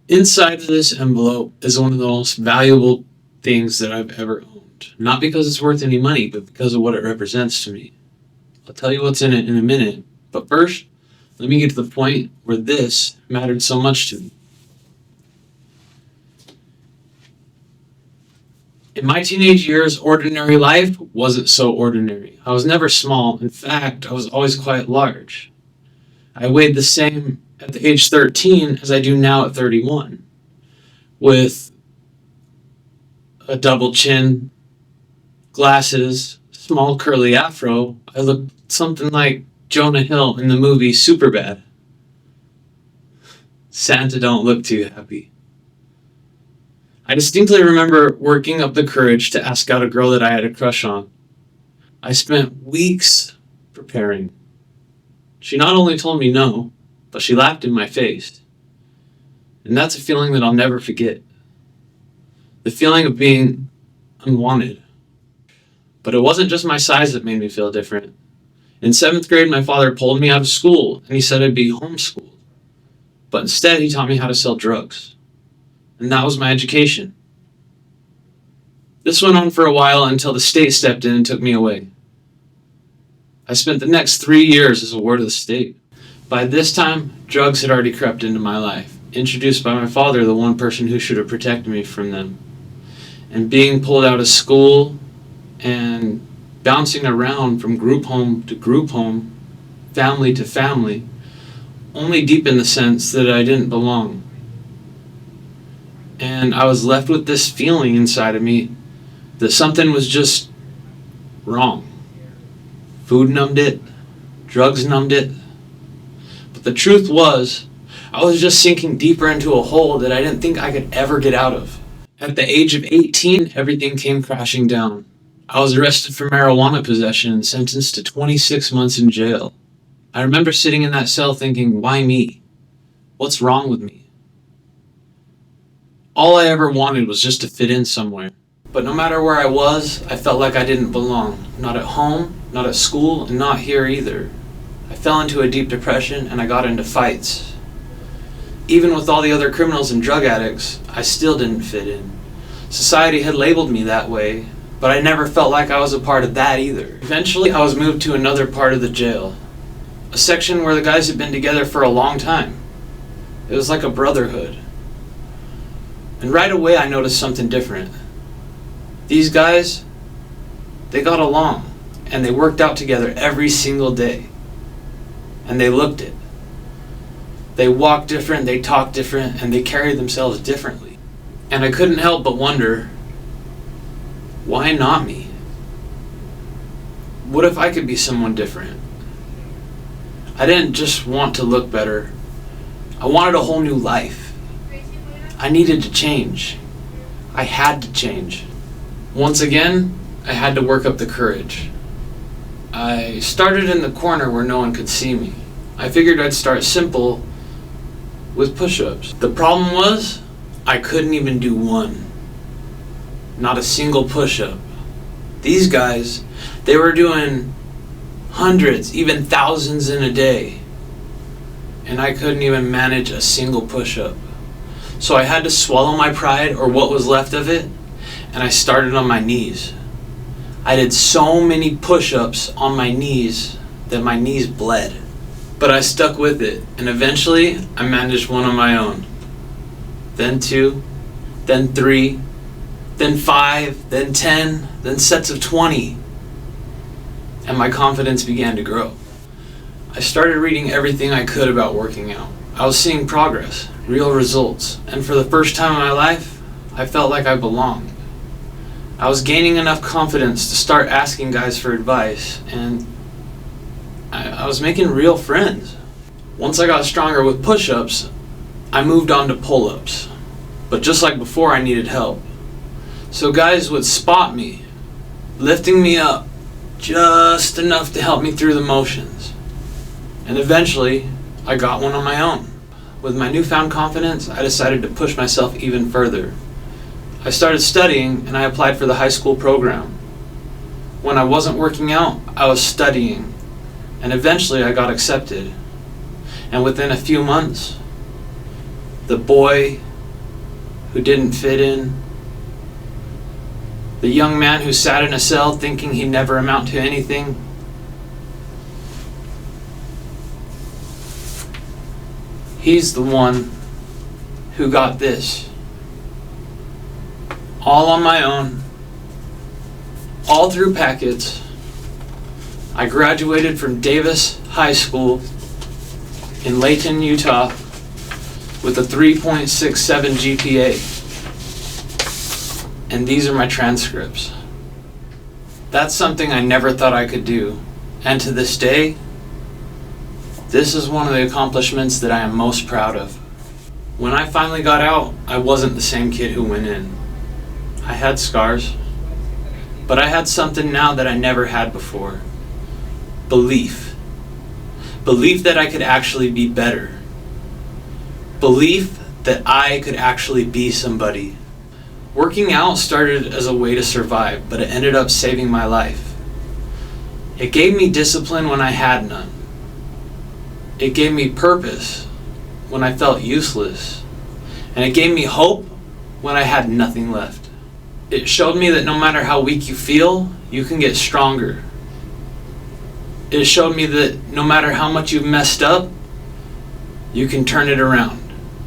Inside of this envelope is one of the most valuable things that I've ever owned. Not because it's worth any money, but because of what it represents to me. I'll tell you what's in it in a minute, but first, let me get to the point where this mattered so much to me. In my teenage years, ordinary life wasn't so ordinary. I was never small. In fact, I was always quite large. I weighed the same at the age 13 as I do now at 31, with a double chin, glasses, small curly afro. I looked something like Jonah Hill in the movie Superbad. Santa don't look too happy. I distinctly remember working up the courage to ask out a girl that I had a crush on. I spent weeks preparing. She not only told me no, but she laughed in my face. And that's a feeling that I'll never forget. The feeling of being unwanted. But it wasn't just my size that made me feel different. In 7th grade, my father pulled me out of school and he said I'd be homeschooled. But instead, he taught me how to sell drugs. And that was my education. This went on for a while until the state stepped in and took me away. I spent the next 3 years as a ward of the state. By this time, drugs had already crept into my life, introduced by my father, the one person who should have protected me from them. And being pulled out of school and bouncing around from group home to group home, family to family, only deepened the sense that I didn't belong. And I was left with this feeling inside of me that something was just wrong. Food numbed it, drugs numbed it. But the truth was, I was just sinking deeper into a hole that I didn't think I could ever get out of. At the age of 18, everything came crashing down. I was arrested for marijuana possession and sentenced to 26 months in jail. I remember sitting in that cell thinking, why me? What's wrong with me? All I ever wanted was just to fit in somewhere. But no matter where I was, I felt like I didn't belong. Not at home, not at school, and not here either. I fell into a deep depression and I got into fights. Even with all the other criminals and drug addicts, I still didn't fit in. Society had labeled me that way, but I never felt like I was a part of that either. Eventually, I was moved to another part of the jail. A section where the guys had been together for a long time. It was like a brotherhood. And right away I noticed something different. These guys, they got along, and they worked out together every single day. And they looked it. They walked different, they talked different, and they carried themselves differently. And I couldn't help but wonder, why not me? What if I could be someone different? I didn't just want to look better. I wanted a whole new life. I needed to change. I had to change. Once again, I had to work up the courage. I started in the corner where no one could see me. I figured I'd start simple with push-ups. The problem was, I couldn't even do one. Not a single push-up. These guys, they were doing hundreds, even thousands in a day. And I couldn't even manage a single push-up. So I had to swallow my pride, or what was left of it, and I started on my knees. I did so many push-ups on my knees that my knees bled. But I stuck with it, and eventually I managed one on my own. Then 2, then 3, then 5, then 10, then sets of 20. And my confidence began to grow. I started reading everything I could about working out. I was seeing progress, real results, and for the first time in my life, I felt like I belonged. I was gaining enough confidence to start asking guys for advice, and I was making real friends. Once I got stronger with push-ups, I moved on to pull-ups. But just like before, I needed help. So guys would spot me, lifting me up just enough to help me through the motions. And eventually, I got one on my own. With my newfound confidence, I decided to push myself even further. I started studying and I applied for the high school program. When I wasn't working out, I was studying, and eventually I got accepted. And within a few months, the boy who didn't fit in, the young man who sat in a cell thinking he'd never amount to anything. He's the one who got this. All on my own, all through packets. I graduated from Davis High School in Layton, Utah with a 3.67 GPA. And these are my transcripts. That's something I never thought I could do. And to this day, this is one of the accomplishments that I am most proud of. When I finally got out, I wasn't the same kid who went in. I had scars, but I had something now that I never had before. Belief. Belief that I could actually be better. Belief that I could actually be somebody. Working out started as a way to survive, but it ended up saving my life. It gave me discipline when I had none. It gave me purpose when I felt useless. And it gave me hope when I had nothing left. It showed me that no matter how weak you feel, you can get stronger. It showed me that no matter how much you've messed up, you can turn it around.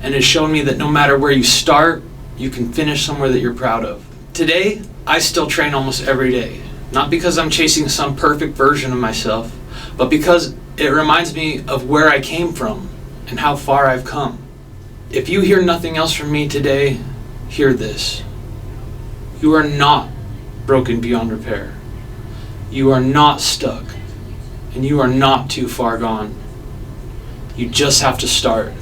And it showed me that no matter where you start, you can finish somewhere that you're proud of. Today, I still train almost every day. Not because I'm chasing some perfect version of myself, but because it reminds me of where I came from and how far I've come. If you hear nothing else from me today, hear this. You are not broken beyond repair. You are not stuck. And you are not too far gone. You just have to start.